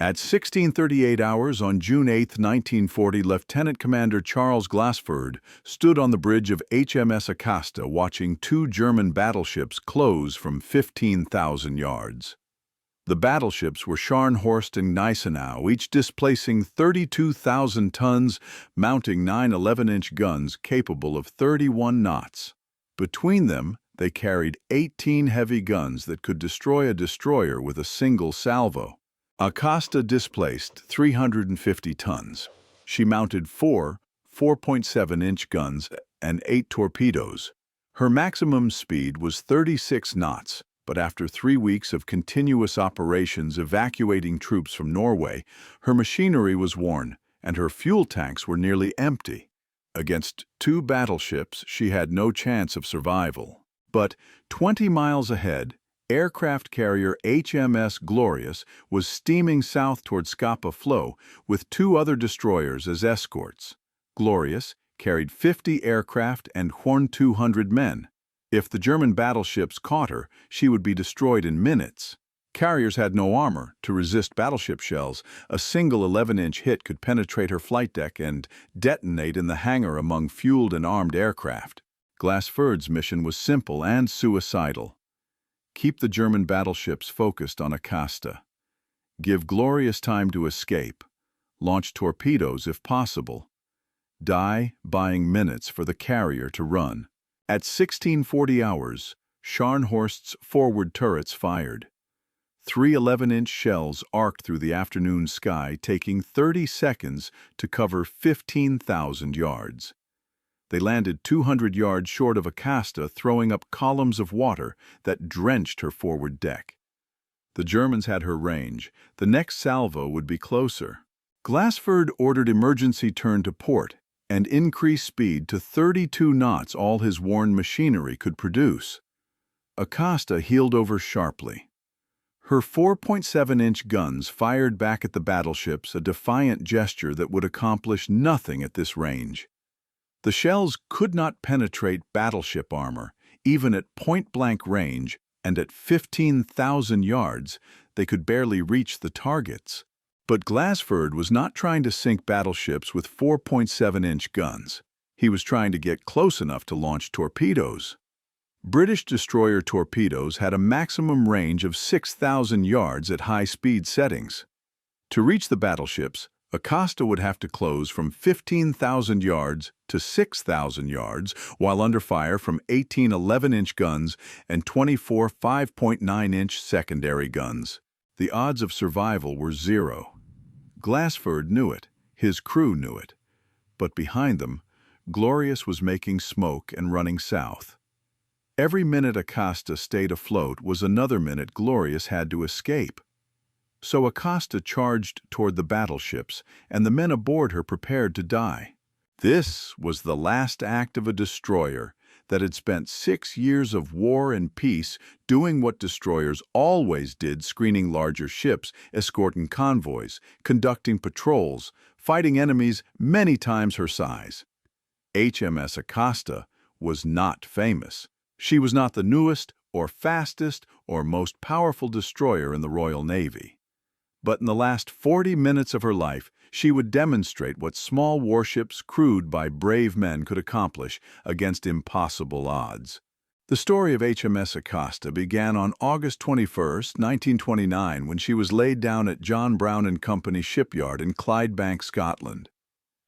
At 16:38 hours on June 8, 1940, Lieutenant Commander Charles Glassford stood on the bridge of HMS Acasta watching two German battleships close from 15,000 yards. The battleships were Scharnhorst and Gneisenau, each displacing 32,000 tons, mounting 9 11-inch guns capable of 31 knots. Between them, they carried 18 heavy guns that could destroy a destroyer with a single salvo. Acasta displaced 350 tons. She mounted four 4.7-inch guns and 8 torpedoes. Her maximum speed was 36 knots, but after 3 weeks of continuous operations evacuating troops from Norway, her machinery was worn and her fuel tanks were nearly empty. Against two battleships, she had no chance of survival. But 20 miles ahead, aircraft carrier HMS Glorious was steaming south toward Scapa Flow with 2 other destroyers as escorts. Glorious carried 50 aircraft and 200 men. If the German battleships caught her, she would be destroyed in minutes. Carriers had no armor to resist battleship shells. A single 11-inch hit could penetrate her flight deck and detonate in the hangar among fueled and armed aircraft. Glassford's mission was simple and suicidal. Keep the German battleships focused on Acasta. Give Glorious time to escape. Launch torpedoes if possible. Die buying minutes for the carrier to run. At 16:40 hours, Scharnhorst's forward turrets fired. 3 11-inch shells arced through the afternoon sky, taking 30 seconds to cover 15,000 yards. They landed 200 yards short of Acasta, throwing up columns of water that drenched her forward deck. The Germans had her range. The next salvo would be closer. Glassford ordered emergency turn to port and increased speed to 32 knots all his worn machinery could produce. Acasta heeled over sharply. Her 4.7-inch guns fired back at the battleships, a defiant gesture that would accomplish nothing at this range. The shells could not penetrate battleship armor, even at point-blank range, and at 15,000 yards, they could barely reach the targets. But Glassford was not trying to sink battleships with 4.7-inch guns. He was trying to get close enough to launch torpedoes. British destroyer torpedoes had a maximum range of 6,000 yards at high-speed settings. To reach the battleships, Acasta would have to close from 15,000 yards to 6,000 yards while under fire from 18 11-inch guns and 24 5.9-inch secondary guns. The odds of survival were 0. Glassford knew it. His crew knew it. But behind them, Glorious was making smoke and running south. Every minute Acasta stayed afloat was another minute Glorious had to escape. So Acasta charged toward the battleships, and the men aboard her prepared to die. This was the last act of a destroyer that had spent 6 years of war and peace doing what destroyers always did, screening larger ships, escorting convoys, conducting patrols, fighting enemies many times her size. HMS Acasta was not famous. She was not the newest or fastest or most powerful destroyer in the Royal Navy. But in the last 40 minutes of her life, she would demonstrate what small warships crewed by brave men could accomplish against impossible odds. The story of HMS Acasta began on August 21, 1929, when she was laid down at John Brown and Company shipyard in Clydebank, Scotland.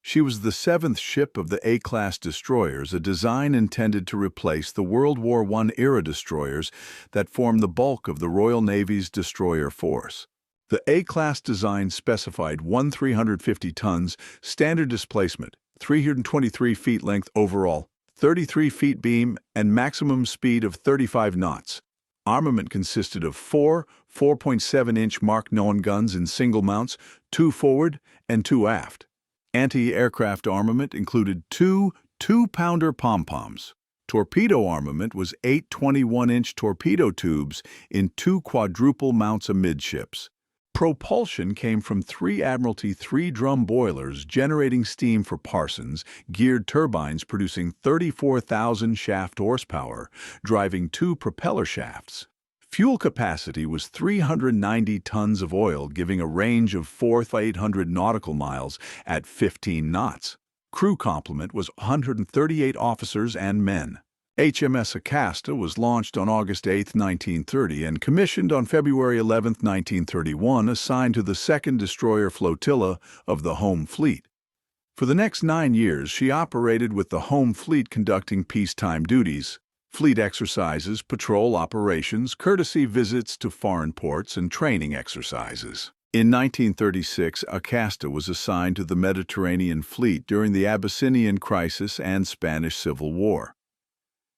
She was the 7th ship of the A-class destroyers, a design intended to replace the World War I-era destroyers that formed the bulk of the Royal Navy's destroyer force. The A-class design specified 350 tons, standard displacement, 323 feet length overall, 33 feet beam, and maximum speed of 35 knots. Armament consisted of 4 4.7-inch Mark 9 guns in single mounts, 2 forward and 2 aft. Anti-aircraft armament included 2 2-pounder pom-poms. Torpedo armament was 8 21-inch torpedo tubes in 2 quadruple mounts amidships. Propulsion came from 3 Admiralty 3-drum boilers generating steam for Parsons, geared turbines producing 34,000 shaft horsepower, driving 2 propeller shafts. Fuel capacity was 390 tons of oil, giving a range of 4,800 nautical miles at 15 knots. Crew complement was 138 officers and men. HMS Acasta was launched on August 8, 1930 and commissioned on February 11, 1931, assigned to the 2nd Destroyer Flotilla of the Home Fleet. For the next 9 years, she operated with the Home Fleet conducting peacetime duties, fleet exercises, patrol operations, courtesy visits to foreign ports, and training exercises. In 1936, Acasta was assigned to the Mediterranean Fleet during the Abyssinian Crisis and Spanish Civil War.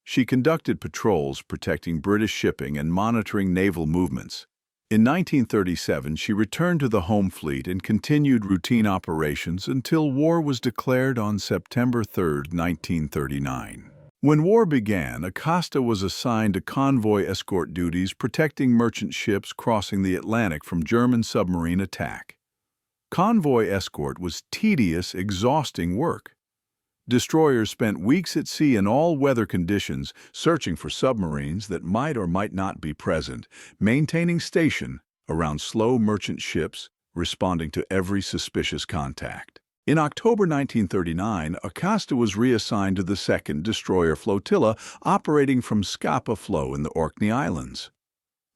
She conducted patrols protecting British shipping and monitoring naval movements. In 1937, she returned to the Home Fleet and continued routine operations until war was declared on September 3, 1939. When war began, Acasta was assigned to convoy escort duties protecting merchant ships crossing the Atlantic from German submarine attack. Convoy escort was tedious, exhausting work. Destroyers spent weeks at sea in all weather conditions, searching for submarines that might or might not be present, maintaining station around slow merchant ships, responding to every suspicious contact. In October 1939, Acasta was reassigned to the 2nd Destroyer Flotilla, operating from Scapa Flow in the Orkney Islands.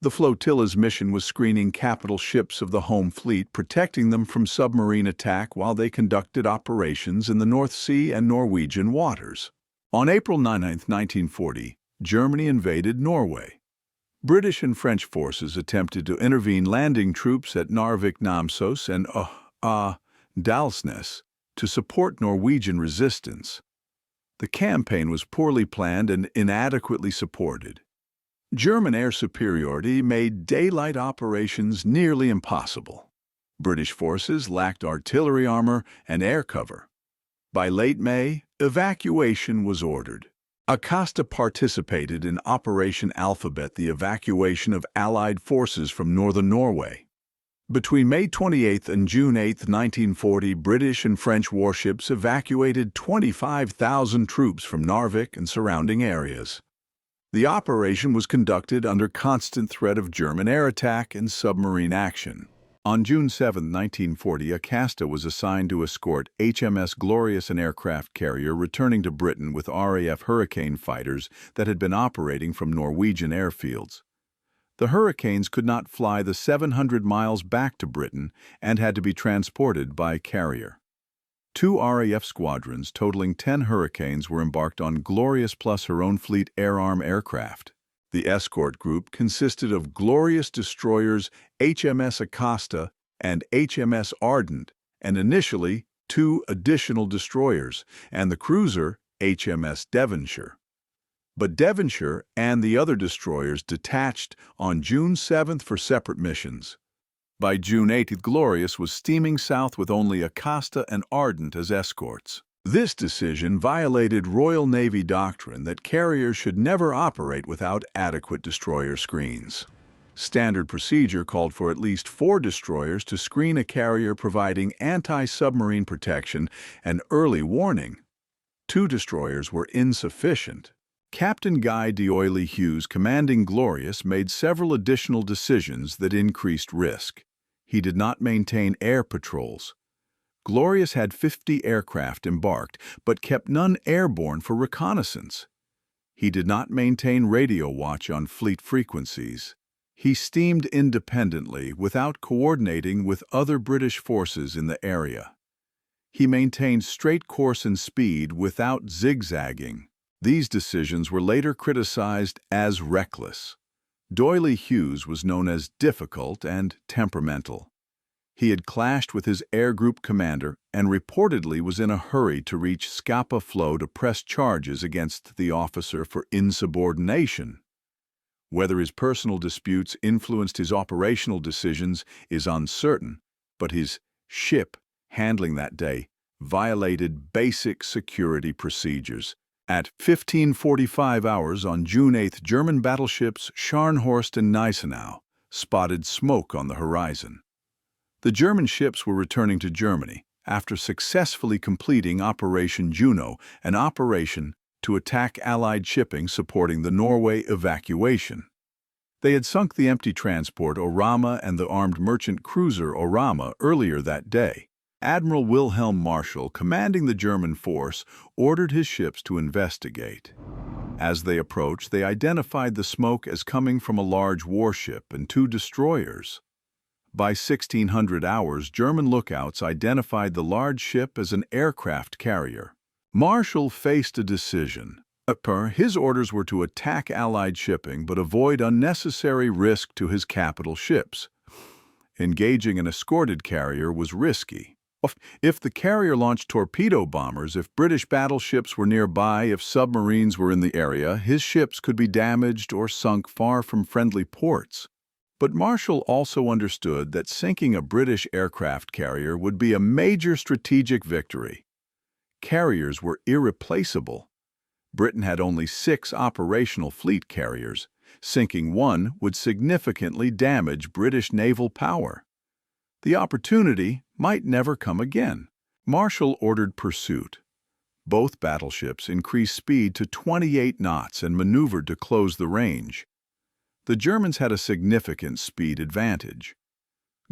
The flotilla's mission was screening capital ships of the Home Fleet, protecting them from submarine attack while they conducted operations in the North Sea and Norwegian waters. On April 9, 1940, Germany invaded Norway. British and French forces attempted to intervene, landing troops at Narvik Namsos and Dalsnes to support Norwegian resistance. The campaign was poorly planned and inadequately supported. German air superiority made daylight operations nearly impossible. British forces lacked artillery armor and air cover. By late May, evacuation was ordered. Acasta participated in Operation Alphabet, the evacuation of Allied forces from northern Norway. Between May 28 and June 8, 1940, British and French warships evacuated 25,000 troops from Narvik and surrounding areas. The operation was conducted under constant threat of German air attack and submarine action. On June 7, 1940, Acasta was assigned to escort HMS Glorious, an aircraft carrier returning to Britain with RAF Hurricane fighters that had been operating from Norwegian airfields. The Hurricanes could not fly the 700 miles back to Britain and had to be transported by carrier. 2 RAF squadrons totaling 10 Hurricanes were embarked on Glorious plus her own fleet air-arm aircraft. The escort group consisted of Glorious destroyers HMS Acasta and HMS Ardent, and initially 2 additional destroyers, and the cruiser HMS Devonshire. But Devonshire and the other destroyers detached on June 7 for separate missions. By June 8, Glorious was steaming south with only Acasta and Ardent as escorts. This decision violated Royal Navy doctrine that carriers should never operate without adequate destroyer screens. Standard procedure called for at least 4 destroyers to screen a carrier, providing anti-submarine protection and early warning. 2 destroyers were insufficient. Captain Guy D'Oyly Hughes, commanding Glorious, made several additional decisions that increased risk. He did not maintain air patrols. Glorious had 50 aircraft embarked, but kept none airborne for reconnaissance. He did not maintain radio watch on fleet frequencies. He steamed independently without coordinating with other British forces in the area. He maintained straight course and speed without zigzagging. These decisions were later criticized as reckless. D'Oyly Hughes was known as difficult and temperamental. He had clashed with his air group commander and reportedly was in a hurry to reach Scapa Flow to press charges against the officer for insubordination. Whether his personal disputes influenced his operational decisions is uncertain, but his ship handling that day violated basic security procedures. At 15:45 hours on June 8, German battleships Scharnhorst and Gneisenau spotted smoke on the horizon. The German ships were returning to Germany after successfully completing Operation Juno, an operation to attack Allied shipping supporting the Norway evacuation. They had sunk the empty transport Orama and the armed merchant cruiser Orama earlier that day. Admiral Wilhelm Marschall, commanding the German force, ordered his ships to investigate. As they approached, they identified the smoke as coming from a large warship and two destroyers. By 1600 hours, German lookouts identified the large ship as an aircraft carrier. Marschall faced a decision. His orders were to attack Allied shipping but avoid unnecessary risk to his capital ships. Engaging an escorted carrier was risky. If the carrier launched torpedo bombers, if British battleships were nearby, if submarines were in the area, his ships could be damaged or sunk far from friendly ports. But Marschall also understood that sinking a British aircraft carrier would be a major strategic victory. Carriers were irreplaceable. Britain had only 6 operational fleet carriers. Sinking one would significantly damage British naval power. The opportunity might never come again. Marschall ordered pursuit. Both battleships increased speed to 28 knots and maneuvered to close the range. The Germans had a significant speed advantage.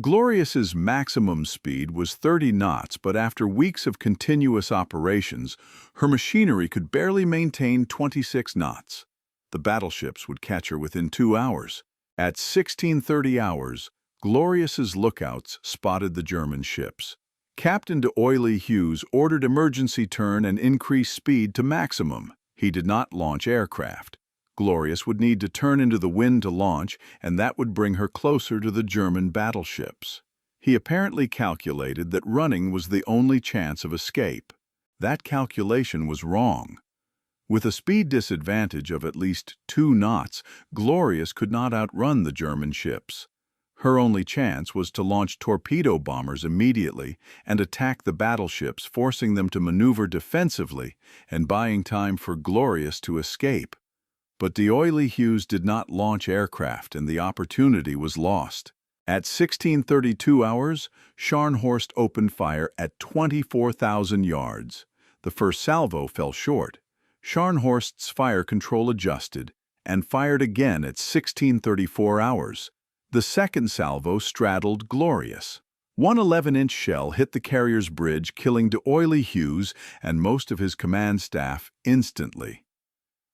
Glorious's maximum speed was 30 knots, but after weeks of continuous operations, her machinery could barely maintain 26 knots. The battleships would catch her within 2 hours. At 1630 hours, Glorious's lookouts spotted the German ships. Captain D'Oyly Hughes ordered emergency turn and increase speed to maximum. He did not launch aircraft. Glorious would need to turn into the wind to launch, and that would bring her closer to the German battleships. He apparently calculated that running was the only chance of escape. That calculation was wrong. With a speed disadvantage of at least 2 knots, Glorious could not outrun the German ships. Her only chance was to launch torpedo bombers immediately and attack the battleships, forcing them to maneuver defensively and buying time for Glorious to escape. But D'Oyly Hughes did not launch aircraft, and the opportunity was lost. At 1632 hours, Scharnhorst opened fire at 24,000 yards. The first salvo fell short. Scharnhorst's fire control adjusted and fired again at 1634 hours. The second salvo straddled Glorious. One 11-inch shell hit the carrier's bridge, killing D'Oyly Hughes and most of his command staff instantly.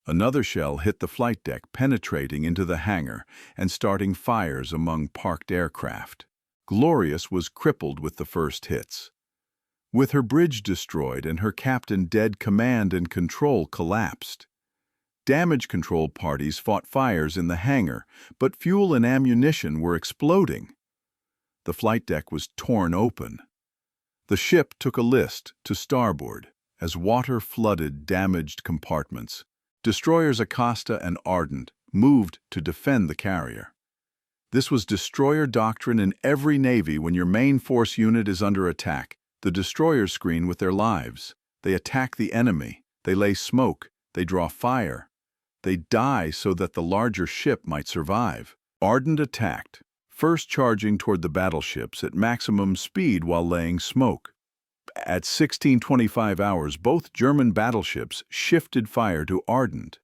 Another shell hit the flight deck, penetrating into the hangar and starting fires among parked aircraft. Glorious was crippled with the first hits. With her bridge destroyed and her captain dead, command and control collapsed. Damage control parties fought fires in the hangar, but fuel and ammunition were exploding. The flight deck was torn open. The ship took a list to starboard as water flooded damaged compartments. Destroyers Acasta and Ardent moved to defend the carrier. This was destroyer doctrine in every navy. When your main force unit is under attack, the destroyers screen with their lives. They attack the enemy. They lay smoke. They draw fire. They die so that the larger ship might survive. Ardent attacked, first charging toward the battleships at maximum speed while laying smoke. At 1625 hours, both German battleships shifted fire to Ardent.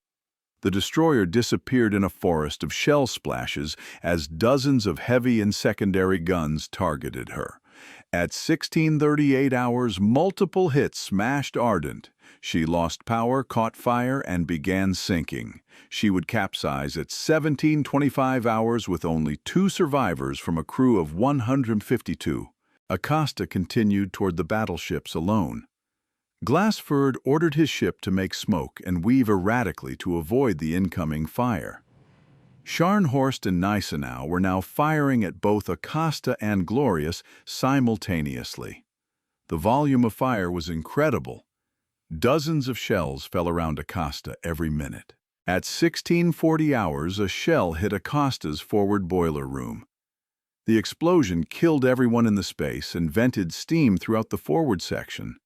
The destroyer disappeared in a forest of shell splashes as dozens of heavy and secondary guns targeted her. At 1638 hours, multiple hits smashed Ardent. She lost power, caught fire, and began sinking. She would capsize at 1725 hours with only 2 survivors from a crew of 152. Acasta continued toward the battleships alone. Glassford ordered his ship to make smoke and weave erratically to avoid the incoming fire. Scharnhorst and Gneisenau were now firing at both Acasta and Glorious simultaneously. The volume of fire was incredible. Dozens of shells fell around Acasta every minute. At 1640 hours, a shell hit Acasta's forward boiler room. The explosion killed everyone in the space and vented steam throughout the forward section.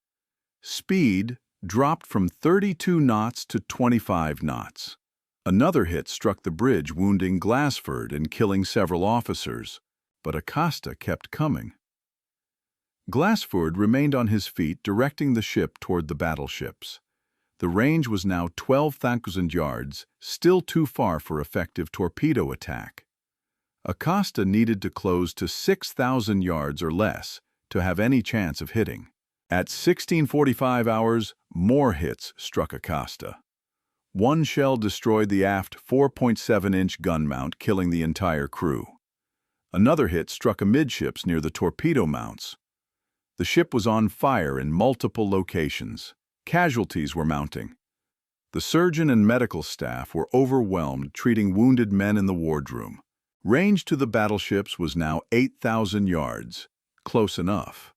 Speed dropped from 32 knots to 25 knots. Another hit struck the bridge, wounding Glassford and killing several officers, but Acasta kept coming. Glassford remained on his feet, directing the ship toward the battleships. The range was now 12,000 yards, still too far for effective torpedo attack. Acasta needed to close to 6,000 yards or less to have any chance of hitting. At 16:45 hours, more hits struck Acasta. One shell destroyed the aft 4.7-inch gun mount, killing the entire crew. Another hit struck amidships near the torpedo mounts. The ship was on fire in multiple locations. Casualties were mounting. The surgeon and medical staff were overwhelmed treating wounded men in the wardroom. Range to the battleships was now 8,000 yards. Close enough.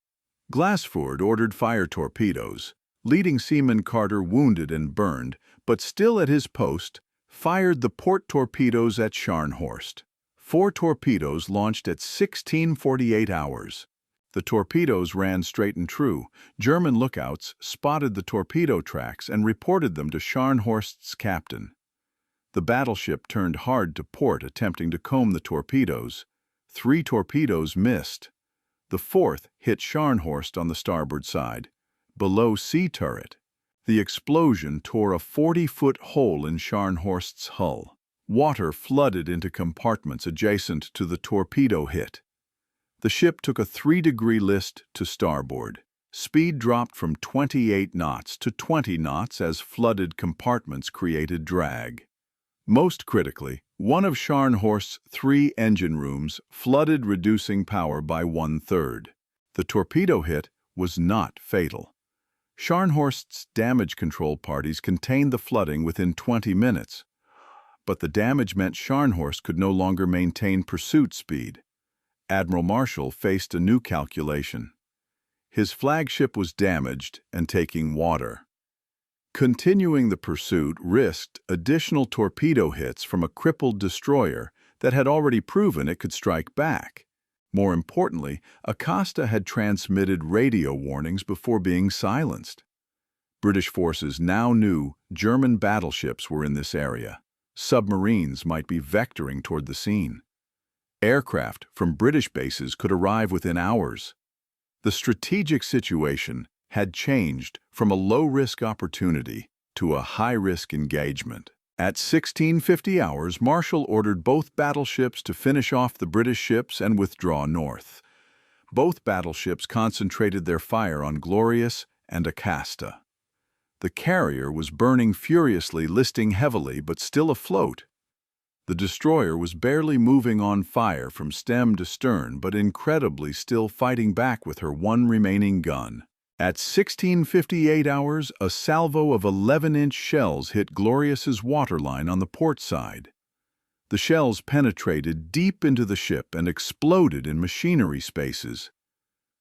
Glassford ordered fire torpedoes. Leading seaman Carter, wounded and burned, but still at his post, fired the port torpedoes at Scharnhorst. 4 torpedoes launched at 16:48 hours. The torpedoes ran straight and true. German lookouts spotted the torpedo tracks and reported them to Scharnhorst's captain. The battleship turned hard to port, attempting to comb the torpedoes. 3 torpedoes missed. The 4th hit Scharnhorst on the starboard side, below sea turret. The explosion tore a 40-foot hole in Scharnhorst's hull. Water flooded into compartments adjacent to the torpedo hit. The ship took a 3-degree list to starboard. Speed dropped from 28 knots to 20 knots as flooded compartments created drag. Most critically, one of Scharnhorst's 3 engine rooms flooded, reducing power by 1/3. The torpedo hit was not fatal. Scharnhorst's damage control parties contained the flooding within 20 minutes, but the damage meant Scharnhorst could no longer maintain pursuit speed. Admiral Marshall faced a new calculation. His flagship was damaged and taking water. Continuing the pursuit risked additional torpedo hits from a crippled destroyer that had already proven it could strike back. More importantly, Acasta had transmitted radio warnings before being silenced. British forces now knew German battleships were in this area. Submarines might be vectoring toward the scene. Aircraft from British bases could arrive within hours. The strategic situation had changed from a low-risk opportunity to a high-risk engagement. At 16:50 hours, Marshall ordered both battleships to finish off the British ships and withdraw north. Both battleships concentrated their fire on Glorious and Acasta. The carrier was burning furiously, listing heavily, but still afloat. The destroyer was barely moving on fire from stem to stern, but incredibly still fighting back with her one remaining gun. At 16:58 hours, a salvo of 11-inch shells hit Glorious's waterline on the port side. The shells penetrated deep into the ship and exploded in machinery spaces.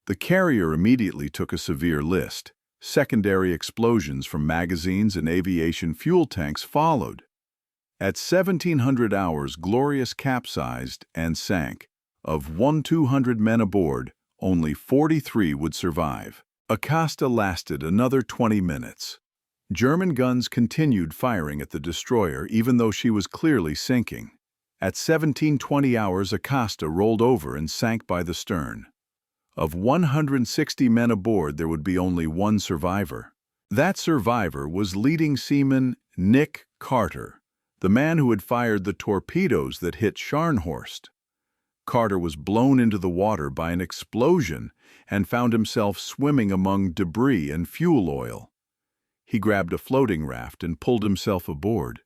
The carrier immediately took a severe list. Secondary explosions from magazines and aviation fuel tanks followed. At 1700 hours, Glorious capsized and sank. Of 200 men aboard, only 43 would survive. Acasta lasted another 20 minutes. German guns continued firing at the destroyer even though she was clearly sinking. At 1720 hours, Acasta rolled over and sank by the stern. Of 160 men aboard, there would be only one survivor. That survivor was leading seaman Nick Carter, the man who had fired the torpedoes that hit Scharnhorst. Carter was blown into the water by an explosion and found himself swimming among debris and fuel oil. He grabbed a floating raft and pulled himself aboard.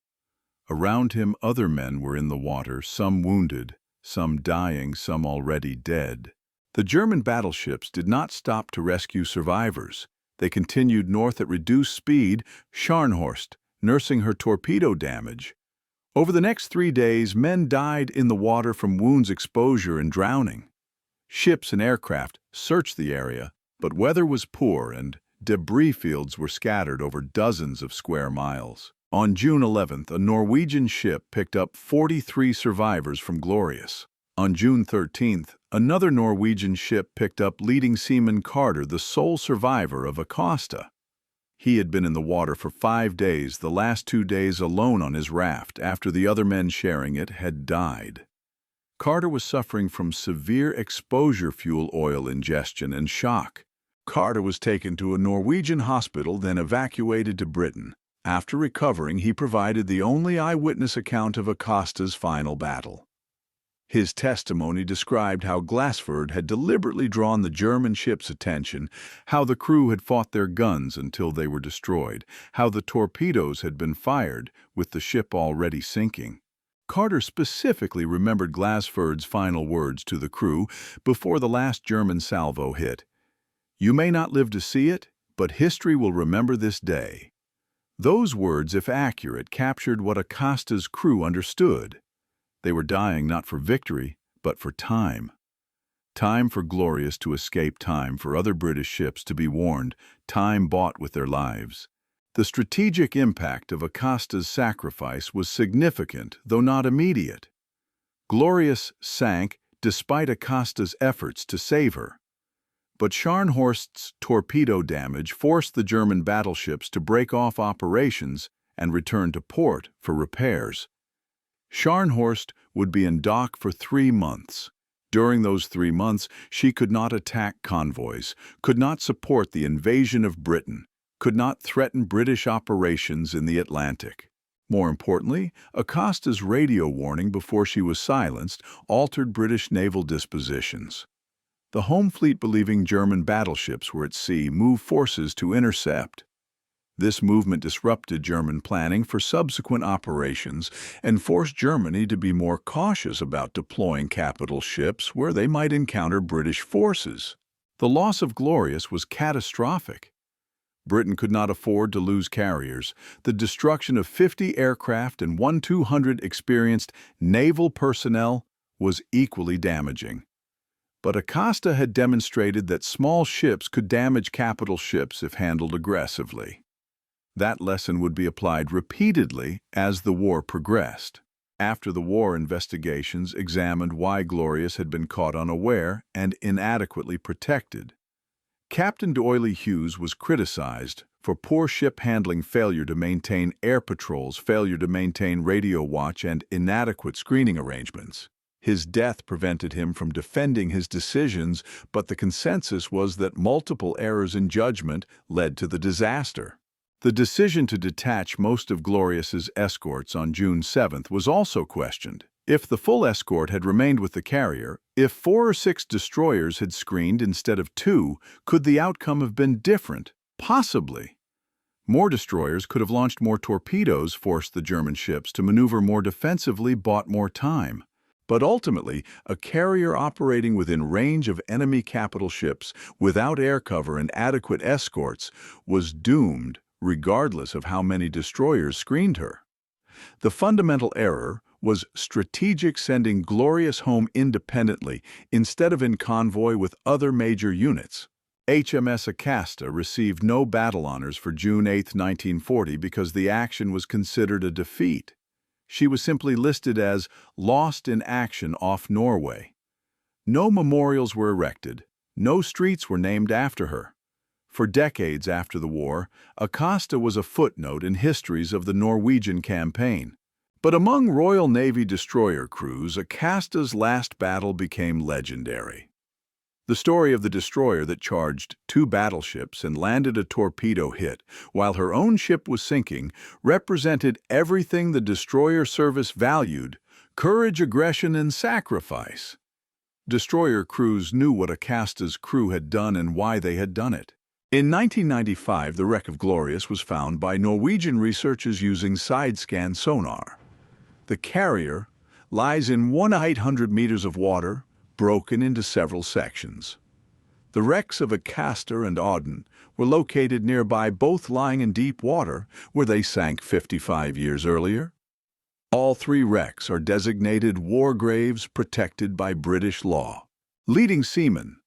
Around him, other men were in the water, some wounded, some dying, some already dead. The German battleships did not stop to rescue survivors. They continued north at reduced speed, Scharnhorst nursing her torpedo damage. Over the next 3 days, men died in the water from wounds, exposure, and drowning. Ships and aircraft searched the area, but weather was poor and debris fields were scattered over dozens of square miles. On June 11th, a Norwegian ship picked up 43 survivors from Glorious. On June 13th, another Norwegian ship picked up leading seaman Carter, the sole survivor of Acasta. He had been in the water for 5 days, the last 2 days alone on his raft after the other men sharing it had died. Carter was suffering from severe exposure, fuel oil ingestion, and shock. Carter was taken to a Norwegian hospital, then evacuated to Britain. After recovering, he provided the only eyewitness account of Acasta's final battle. His testimony described how Glassford had deliberately drawn the German ship's attention, how the crew had fought their guns until they were destroyed, how the torpedoes had been fired, with the ship already sinking. Carter specifically remembered Glassford's final words to the crew before the last German salvo hit. "You may not live to see it, but history will remember this day." Those words, if accurate, captured what Acasta's crew understood. They were dying not for victory, but for time. Time for Glorious to escape, time for other British ships to be warned, time bought with their lives. The strategic impact of Acasta's sacrifice was significant, though not immediate. Glorious sank despite Acasta's efforts to save her. But Scharnhorst's torpedo damage forced the German battleships to break off operations and return to port for repairs. Scharnhorst would be in dock for 3 months. During those 3 months, she could not attack convoys, could not support the invasion of Britain, could not threaten British operations in the Atlantic. More importantly, Acasta's radio warning before she was silenced altered British naval dispositions. The home fleet, believing German battleships were at sea, moved forces to intercept. This movement disrupted German planning for subsequent operations and forced Germany to be more cautious about deploying capital ships where they might encounter British forces. The loss of Glorious was catastrophic. Britain could not afford to lose carriers. The destruction of 50 aircraft and 1,200 experienced naval personnel was equally damaging. But Acasta had demonstrated that small ships could damage capital ships if handled aggressively. That lesson would be applied repeatedly as the war progressed. After the war, investigations examined why Glorious had been caught unaware and inadequately protected. Captain D'Oyly Hughes was criticized for poor ship handling, failure to maintain air patrols, failure to maintain radio watch, and inadequate screening arrangements. His death prevented him from defending his decisions, but the consensus was that multiple errors in judgment led to the disaster. The decision to detach most of Glorious's escorts on June 7th was also questioned. If the full escort had remained with the carrier, if 4 or 6 destroyers had screened instead of 2, could the outcome have been different? Possibly. More destroyers could have launched more torpedoes, forced the German ships to maneuver more defensively, bought more time. But ultimately, a carrier operating within range of enemy capital ships without air cover and adequate escorts was doomed regardless of how many destroyers screened her. The fundamental error was strategic, sending Glorious home independently instead of in convoy with other major units. HMS Acasta received no battle honors for June 8, 1940 because the action was considered a defeat. She was simply listed as lost in action off Norway. No memorials were erected, no streets were named after her. For decades after the war, Acasta was a footnote in histories of the Norwegian campaign. But among Royal Navy destroyer crews, Acasta's last battle became legendary. The story of the destroyer that charged 2 battleships and landed a torpedo hit while her own ship was sinking represented everything the destroyer service valued: courage, aggression, and sacrifice. Destroyer crews knew what Acasta's crew had done and why they had done it. In 1995, the wreck of Glorious was found by Norwegian researchers using side-scan sonar. The carrier lies in 1,800 meters of water, broken into several sections. The wrecks of Acasta and Auden were located nearby, both lying in deep water, where they sank 55 years earlier. All 3 wrecks are designated war graves protected by British law. Leading seaman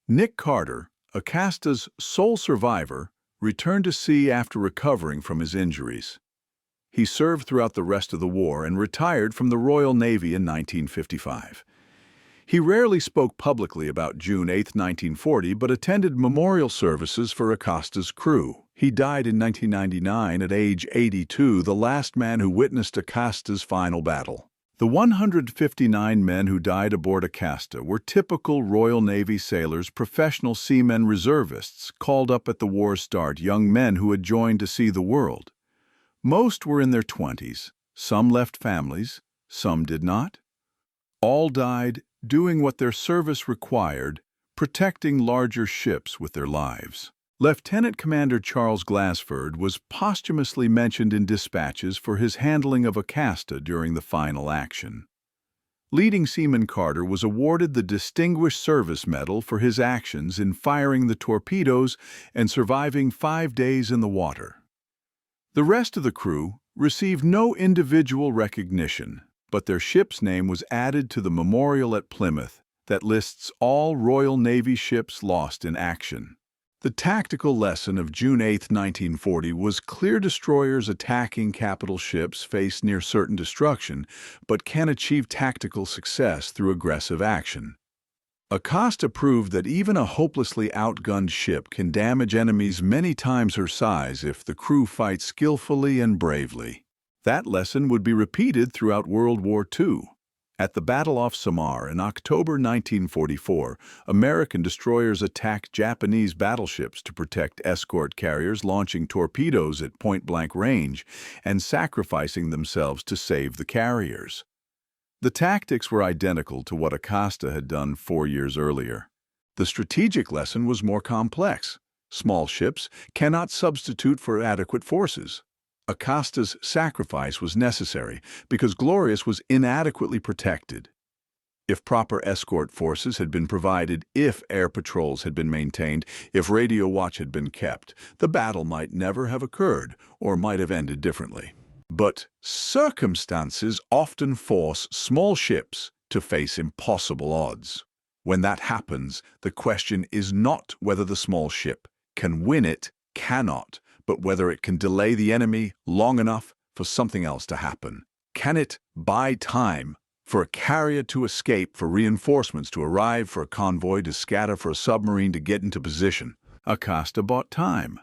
Nick Carter, Acasta's sole survivor, returned to sea after recovering from his injuries. He served throughout the rest of the war and retired from the Royal Navy in 1955. He rarely spoke publicly about June 8, 1940, but attended memorial services for Acasta's crew. He died in 1999 at age 82, the last man who witnessed Acasta's final battle. The 159 men who died aboard Acasta were typical Royal Navy sailors, professional seamen, reservists, called up at the war's start, young men who had joined to see the world. Most were in their 20s, some left families, some did not. All died doing what their service required, protecting larger ships with their lives. Lieutenant Commander Charles Glassford was posthumously mentioned in dispatches for his handling of Acasta during the final action. Leading Seaman Carter was awarded the Distinguished Service Medal for his actions in firing the torpedoes and surviving 5 days in the water. The rest of the crew received no individual recognition, but their ship's name was added to the memorial at Plymouth that lists all Royal Navy ships lost in action. The tactical lesson of June 8, 1940 was clear: destroyers attacking capital ships face near certain destruction, but can achieve tactical success through aggressive action. Acasta proved that even a hopelessly outgunned ship can damage enemies many times her size if the crew fights skillfully and bravely. That lesson would be repeated throughout World War II. At the Battle off Samar in October 1944, American destroyers attacked Japanese battleships to protect escort carriers, launching torpedoes at point-blank range and sacrificing themselves to save the carriers. The tactics were identical to what Acasta had done 4 years earlier. The strategic lesson was more complex. Small ships cannot substitute for adequate forces. Acasta's sacrifice was necessary because Glorious was inadequately protected. If proper escort forces had been provided, if air patrols had been maintained, if radio watch had been kept, the battle might never have occurred or might have ended differently. But circumstances often force small ships to face impossible odds. When that happens, the question is not whether the small ship can win, it cannot, but whether it can delay the enemy long enough for something else to happen. Can it buy time for a carrier to escape, for reinforcements to arrive, for a convoy to scatter, for a submarine to get into position? Acasta bought time.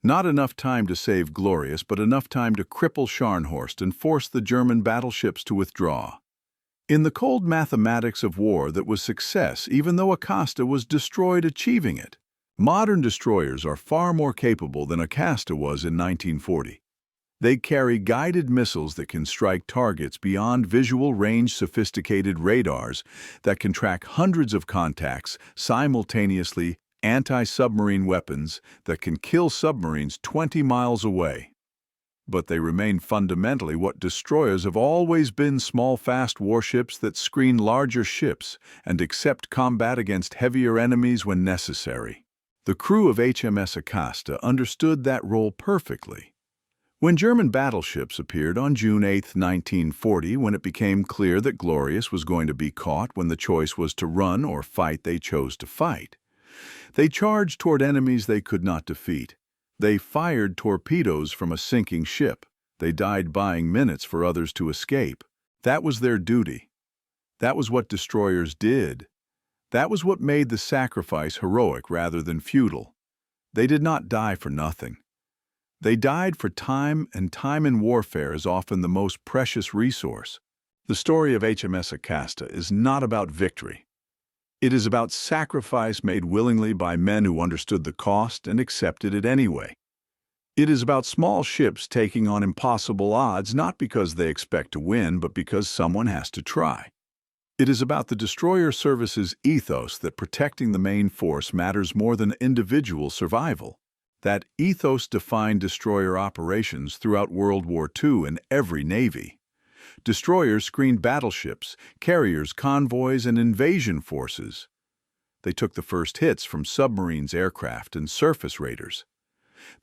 Not enough time to save Glorious, but enough time to cripple Scharnhorst and force the German battleships to withdraw. In the cold mathematics of war, that was success, even though Acasta was destroyed achieving it. Modern destroyers are far more capable than Acasta was in 1940. They carry guided missiles that can strike targets beyond visual range, sophisticated radars that can track hundreds of contacts simultaneously, anti-submarine weapons that can kill submarines 20 miles away. But they remain fundamentally what destroyers have always been: small, fast warships that screen larger ships and accept combat against heavier enemies when necessary. The crew of HMS Acasta understood that role perfectly. When German battleships appeared on June 8, 1940, when it became clear that Glorious was going to be caught, when the choice was to run or fight, they chose to fight. They charged toward enemies they could not defeat. They fired torpedoes from a sinking ship. They died buying minutes for others to escape. That was their duty. That was what destroyers did. That was what made the sacrifice heroic rather than futile. They did not die for nothing. They died for time, and time in warfare is often the most precious resource. The story of HMS Acasta is not about victory. It is about sacrifice made willingly by men who understood the cost and accepted it anyway. It is about small ships taking on impossible odds, not because they expect to win, but because someone has to try. It is about the destroyer service's ethos that protecting the main force matters more than individual survival. That ethos defined destroyer operations throughout World War II in every navy. Destroyers screened battleships, carriers, convoys, and invasion forces. They took the first hits from submarines, aircraft, and surface raiders.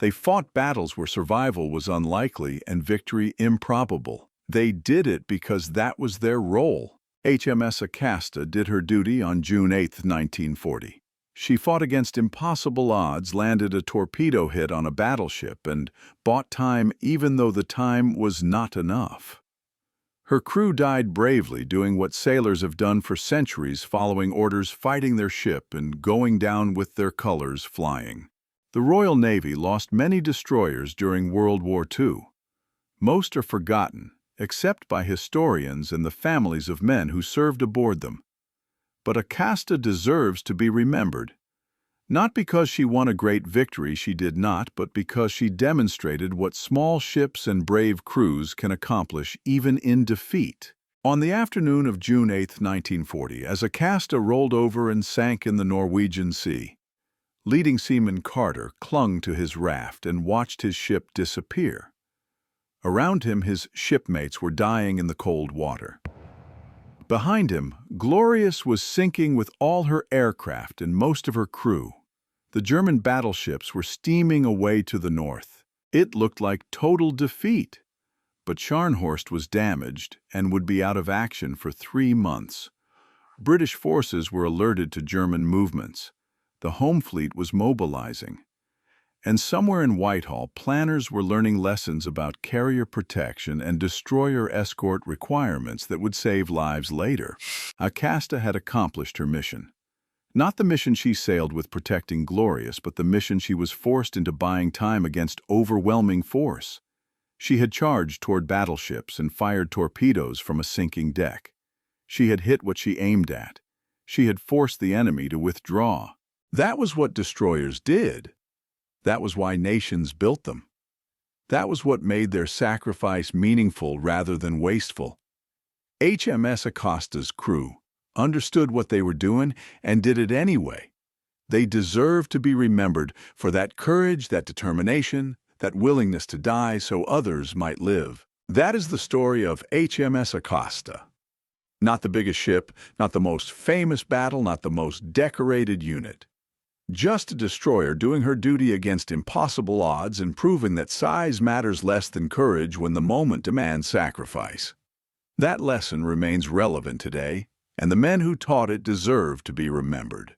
They fought battles where survival was unlikely and victory improbable. They did it because that was their role. HMS Acasta did her duty on June 8, 1940. She fought against impossible odds, landed a torpedo hit on a battleship, and bought time even though the time was not enough. Her crew died bravely, doing what sailors have done for centuries, following orders, fighting their ship, and going down with their colors flying. The Royal Navy lost many destroyers during World War II. Most are forgotten, except by historians and the families of men who served aboard them. But Acasta deserves to be remembered. Not because she won a great victory, she did not, but because she demonstrated what small ships and brave crews can accomplish even in defeat. On the afternoon of June 8, 1940, as Acasta rolled over and sank in the Norwegian Sea, leading seaman Carter clung to his raft and watched his ship disappear. Around him, his shipmates were dying in the cold water. Behind him, Glorious was sinking with all her aircraft and most of her crew. The German battleships were steaming away to the north. It looked like total defeat. But Scharnhorst was damaged and would be out of action for 3 months. British forces were alerted to German movements. The home fleet was mobilizing. And somewhere in Whitehall, planners were learning lessons about carrier protection and destroyer escort requirements that would save lives later. Acasta had accomplished her mission. Not the mission she sailed with protecting Glorious, but the mission she was forced into buying time against overwhelming force. She had charged toward battleships and fired torpedoes from a sinking deck. She had hit what she aimed at. She had forced the enemy to withdraw. That was what destroyers did. That was why nations built them. That was what made their sacrifice meaningful rather than wasteful. HMS Acasta's crew understood what they were doing and did it anyway. They deserve to be remembered for that courage, that determination, that willingness to die so others might live. That is the story of HMS Acasta. Not the biggest ship, not the most famous battle, not the most decorated unit. Just a destroyer doing her duty against impossible odds and proving that size matters less than courage when the moment demands sacrifice. That lesson remains relevant today, and the men who taught it deserve to be remembered.